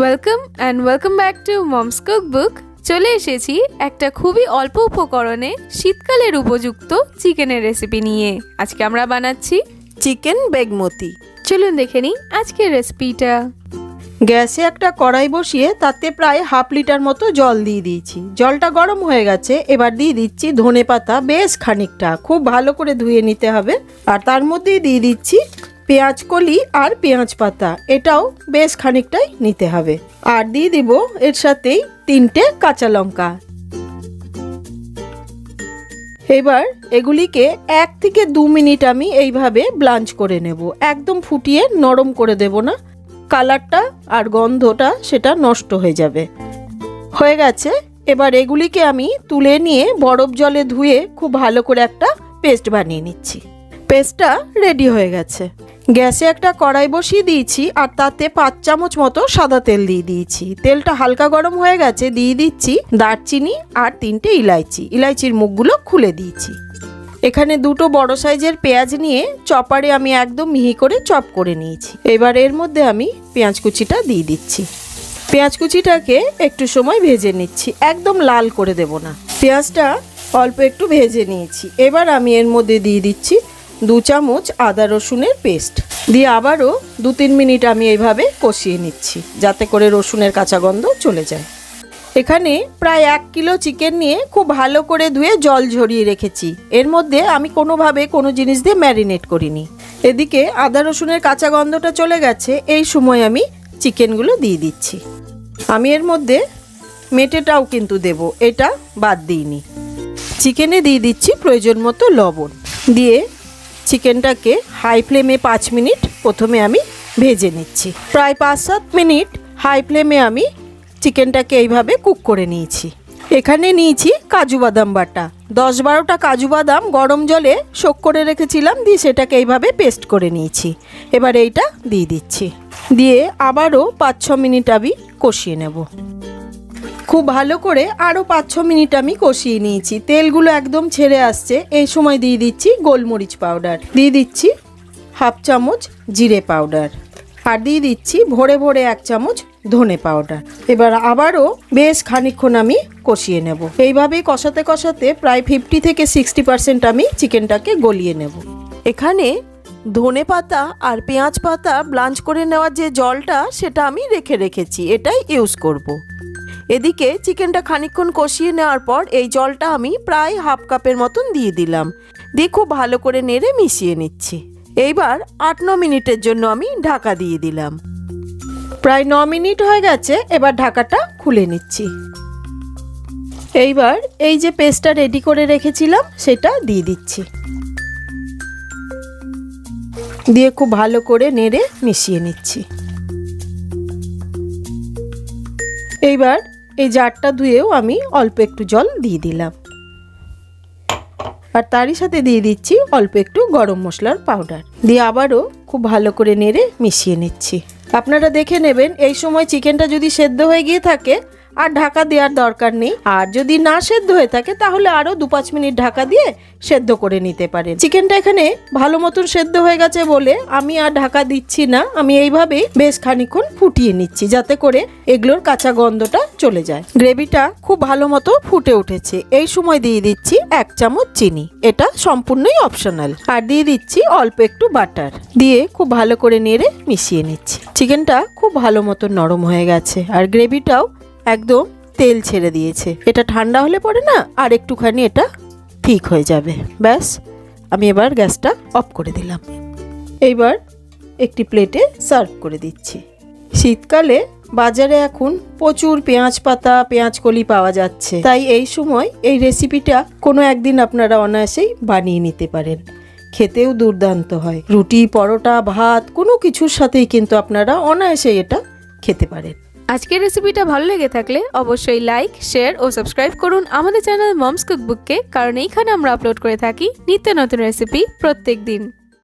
Welcome back to moms cookbook. চলে এসেছি একটা খুবই অল্প উপকরণে শীতকালের উপযুক্ত চিকেনের রেসিপি নিয়ে। আজকে আমরা বানাচ্ছি চিকেন বেগমতি। চলুন দেখে নিই আজকের রেসিপিটা। গ্যাসে একটা কড়াই বসিয়ে তাতে প্রায় হাফ লিটার মতো জল দিয়ে দিয়েছি। জলটা গরম হয়ে গেছে, এবার দিয়ে দিচ্ছি ধনে পাতা বেশ খানিকটা, খুব ভালো করে ধুয়ে নিতে হবে। আর তার মধ্যেই দিয়ে দিচ্ছি পেঁয়াজ কলি আর পেঁয়াজ পাতা, এটাও বেশ খানিকটাই নিতে হবে। আর দিয়ে দিব এর সাথেই 3টে কাঁচা লঙ্কা। এবার এগুলিকে 1 থেকে 2 মিনিট আমি এইভাবে ব্লাঞ্চ করে নেব। একদম ফুটিয়ে নরম করে দেব না, কালারটা আর গন্ধটা সেটা নষ্ট হয়ে যাবে। হয়ে গেছে, এবার এগুলিকে আমি তুলে নিয়ে বরফ জলে ধুয়ে খুব ভালো করে একটা পেস্ট বানিয়ে নিচ্ছি। পেস্টটা রেডি হয়ে গেছে। গ্যাসে একটা কড়াই বসিয়ে দিয়েছি আর তাতে 5 চামচ মতো সাদা তেল দিয়ে দিয়েছি। তেলটা হালকা গরম হয়ে গেছে, দিয়ে দিচ্ছি দারচিনি আর 3টে ইলাইচি। ইলাইচির মুখগুলো খুলে দিয়েছি। এখানে 2টো বড় সাইজের পেঁয়াজ নিয়ে চপারে আমি একদম মিহি করে চপ করে নিয়েছি। এবার এর মধ্যে আমি পেঁয়াজ কুচিটা দিয়ে দিচ্ছি। পেঁয়াজ কুচিটাকে একটু সময় ভেজে নিচ্ছি, একদম লাল করে দেব না। পেঁয়াজটা অল্প একটু ভেজে নিয়েছি। এবার আমি এর মধ্যে দিয়ে দিচ্ছি 2 চামচ আদা রসুনের পেস্ট, দিয়ে আবারও 2-3 মিনিট আমি এইভাবে কষিয়ে নিচ্ছি যাতে করে রসুনের কাঁচা গন্ধ চলে যায়। এখানে প্রায় 1 কিলো চিকেন নিয়ে খুব ভালো করে ধুয়ে জল ঝরিয়ে রেখেছি। এর মধ্যে আমি কোনোভাবে কোনো জিনিস দিয়ে ম্যারিনেট করিনি। এদিকে আদা রসুনের কাঁচা গন্ধটা চলে গেছে, এই সময় আমি চিকেনগুলো দিয়ে দিচ্ছি। আমি এর মধ্যে মেটেটাও কিন্তু দেব, এটা বাদ দিইনি। চিকেনে দিয়ে দিচ্ছি প্রয়োজন মতো লবণ, দিয়ে চিকেনটাকে হাই ফ্লেমে 5 মিনিট প্রথমে আমি ভেজে নিচ্ছি। প্রায় 5-7 মিনিট হাই ফ্লেমে আমি চিকেনটাকে এইভাবে কুক করে নিয়েছি। এখানে নিয়েছি কাজু বাদাম বাটা, 10-12টা কাজু বাদাম গরম জলে সোক করে রেখেছিলাম, দিয়ে সেটাকে এইভাবে পেস্ট করে নিয়েছি। এবার এইটা দিয়ে দিচ্ছি, দিয়ে আবারও 5-6 মিনিট আমি কষিয়ে নেব। খুব ভালো করে আরও 5-6 মিনিট আমি কষিয়ে নিয়েছি। তেলগুলো একদম ছেড়ে আসছে। এই সময় দিয়ে দিচ্ছি গোলমরিচ পাউডার, দিয়ে দিচ্ছি 1/2 চামচ জিরে পাউডার, আর দিয়ে দিচ্ছি ভরে ভরে 1 চামচ ধনে পাউডার। এবার আবারও বেশ খানিকক্ষণ আমি কষিয়ে নেব। এইভাবেই কষাতে কষাতে প্রায় 50 থেকে 60% আমি চিকেনটাকে গলিয়ে নেব। এখানে ধনে পাতা আর পেঁয়াজ পাতা ব্লাঞ্চ করে নেওয়ার যে জলটা সেটা আমি রেখেছি, এটাই ইউজ করব। এদিকে চিকেনটা খানিকক্ষণ কষিয়ে নেওয়ার পর এই জলটা আমি প্রায় 1/2 কাপের মতন দিয়ে দিলাম, দিয়ে খুব ভালো করে নেড়ে মিশিয়ে নিচ্ছি। এইবার 8-9 মিনিটের জন্য আমি ঢাকা দিয়ে দিলাম। প্রায় 9 মিনিট হয়ে গেছে, এবার ঢাকাটা খুলে নিচ্ছি। এইবার এই যে পেস্টটা রেডি করে রেখেছিলাম সেটা দিয়ে দিচ্ছি, দিয়ে খুব ভালো করে নেড়ে মিশিয়ে নিচ্ছি। এইবার এই জারটা ধুয়েও আমি অল্প একটু জল দিয়ে দিলাম, আর তারই সাথে দিয়ে দিচ্ছি অল্প একটু গরম মশলার পাউডার, দিয়ে আবারও খুব ভালো করে নেড়ে মিশিয়ে নিচ্ছি। আপনারা দেখে নেবেন এই সময় চিকেনটা যদি সেদ্ধ হয়ে গিয়ে থাকে আর ঢাকা দেওয়ার দরকার নেই, আর যদি না সেদ্ধ হয়ে থাকে তাহলে আরও 2-5 মিনিট ঢাকা দিয়ে সেদ্ধ করে নিতে পারেন। চিকেনটা এখানে ভালো মতন সেদ্ধ হয়ে গেছে বলে আমি আর ঢাকা দিচ্ছি না, আমি এইভাবেই বেশ খানিকক্ষণ ফুটিয়ে নিচ্ছি যাতে করে এগুলোর কাঁচা গন্ধটা চলে যায়। গ্রেভিটা খুব ভালো মতো ফুটে উঠেছে। এই সময় দিয়ে দিচ্ছি 1 চামচ চিনি, এটা সম্পূর্ণই অপশনাল, আর দিয়ে দিচ্ছি অল্প একটু বাটার, দিয়ে খুব ভালো করে নেড়ে মিশিয়ে নিচ্ছি। চিকেনটা খুব ভালো মতো নরম হয়ে গেছে আর গ্রেভিটাও একদম তেল ছেড়ে দিয়েছে। এটা ঠান্ডা হলে পরে না আর একটুখানি এটা ঠিক হয়ে যাবে। ব্যাস, আমি এবার গ্যাসটা অফ করে দিলাম। এইবার একটি প্লেটে সার্ভ করে দিচ্ছি। শীতকালে বাজারে এখন প্রচুর পেঁয়াজ পাতা পেঁয়াজ কলি পাওয়া যাচ্ছে, তাই এই সময় এই রেসিপিটা কোনো একদিন আপনারা অনায়াসেই বানিয়ে নিতে পারেন। খেতেও দুর্দান্ত হয়। রুটি, পরোটা, ভাত কোনো কিছুর সাথেই কিন্তু আপনারা অনায়াসেই এটা খেতে পারেন। আজকের রেসিপিটা ভালো লেগে থাকলে অবশ্যই লাইক, শেয়ার ও সাবস্ক্রাইব করুন আমাদের চ্যানেল মমস কুকবুককে, কারণ এইখানে আমরা আপলোড করে থাকি নিত্য নতুন রেসিপি প্রত্যেক দিন।